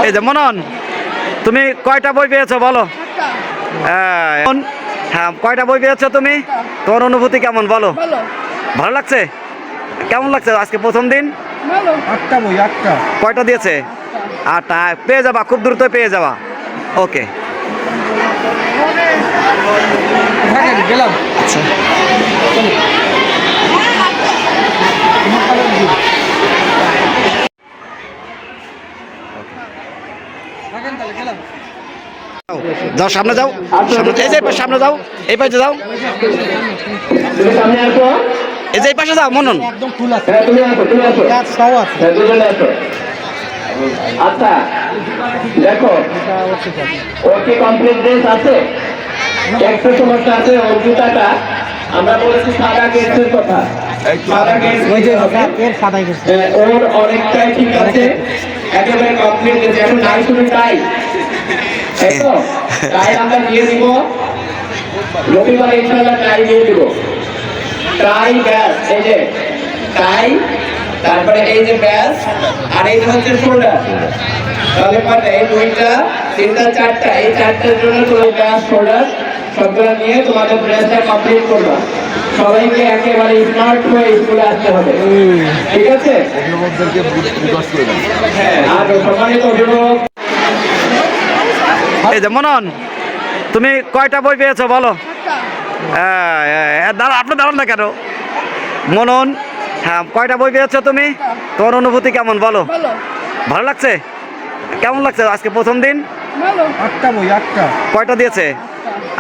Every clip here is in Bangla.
এই যে মনন, তুমি কয়টা বই পেয়েছো বলো? হ্যাঁ, কয়টা বই পেয়েছো তুমি? তোমার অনুভূতি কেমন বলো? ভালো লাগছে? কেমন লাগছে আজকে প্রথম দিন? 8টা বই, 8টা। কয়টা দিয়েছে? 8টা। পেয়ে যাবা, খুব দ্রুত পেয়ে যাবা। ওকে, গেলাম। আচ্ছা। যাও সামনে যাও, সামনে, এই যে সামনে যাও, এই পাশে যাও, এই যে এই পাশে যাও মনন। একদম ফুল আছে। তুমি আসো, তুমি আসো। গাছ সব আছে। দুজনে আসো। আচ্ছা, দেখো ওর কি কমপ্লিট ড্রেস আছে? একটা সমস্যা আছে, ওর জুতাটা আমরা বলেছি সাদা গেছের কথা। সাদা গেছ এর সাদাই গেছে। ওর অনেকটাই ঠিক আছে, একেবারে কমপ্লিট ড্রেস। এখন নাই শুধু তাই, তাই তো? তাই আমরা দিয়ে দিব রবিবার, ইনশাআল্লাহ তাই দিয়ে দিব। তাই ব্যাস, এই যে তাই, তারপরে এই যে ব্যাস, আর এই হচ্ছে শোল্ডার। তাহলে পারবে এই দুইটা, তিনটা, চারটা, এই চারটার জন্য তোমার ব্যাস, শোল্ডার সবগুলো নিয়ে তোমাদের ড্রেসটা কমপ্লিট করবা। সবাইকে একেবারে স্মার্ট হয়ে স্কুলে আসতে হবে, ঠিক আছে? হ্যাঁ, আর সম্মানিত অভিভাবক, এই যে মনন, তুমি কয়টা বই পেয়েছো বলো? দাঁড়া, আপনি দাঁড়ান না কেন? মনন, হ্যাঁ, কয়টা বই পেয়েছো তুমি? তোমার অনুভূতি কেমন বলো? ভালো লাগছে? কেমন লাগছে আজকে প্রথম দিন? 8টা বই, 8টা। কয়টা দিয়েছে?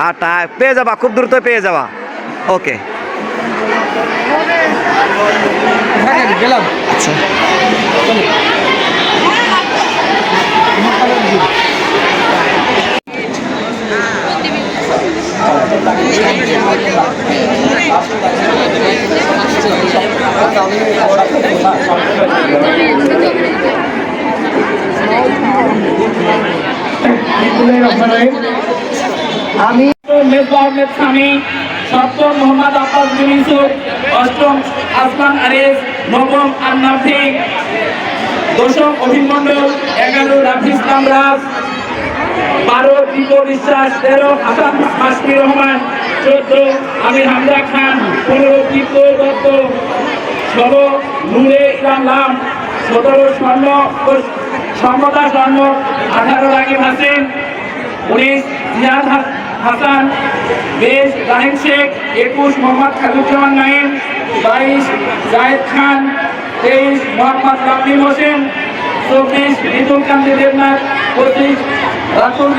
8টা। পেয়ে যাবা, খুব দ্রুত পেয়ে যাবা। ওকে, গেলাম। আচ্ছা। আমি মেজবা আহমেদ স্বামী, সপ্তম মোহাম্মদ আব্বাস বিন ইউসুফ, অষ্টম আসমান আরেস, নবম আন্নাফি, দশম অভিমন্ডল, 11 রাফি ইসলাম রাজ, 12 দীপক বিশ্বাস, 13 হাসান মাসফির রহমান, 14 আমির হামজা খান, 15 দীপ্ত দত্ত, 16 নূরে ইসলাম লাম, 17 স্বর্ণদা স্বর্ণ, 18 রাগিব হাসিন, 19 জিয়াদ হাসান, 20 রাহিম শেখ, 21 মোহাম্মদ খালিদুজ্জামান নাইম, 22 জায়েদ খান, 23 মোহাম্মদ রাব্বি হোসেন, 24 রিতুল কান্তি দেবনাথ, 25 রাতুল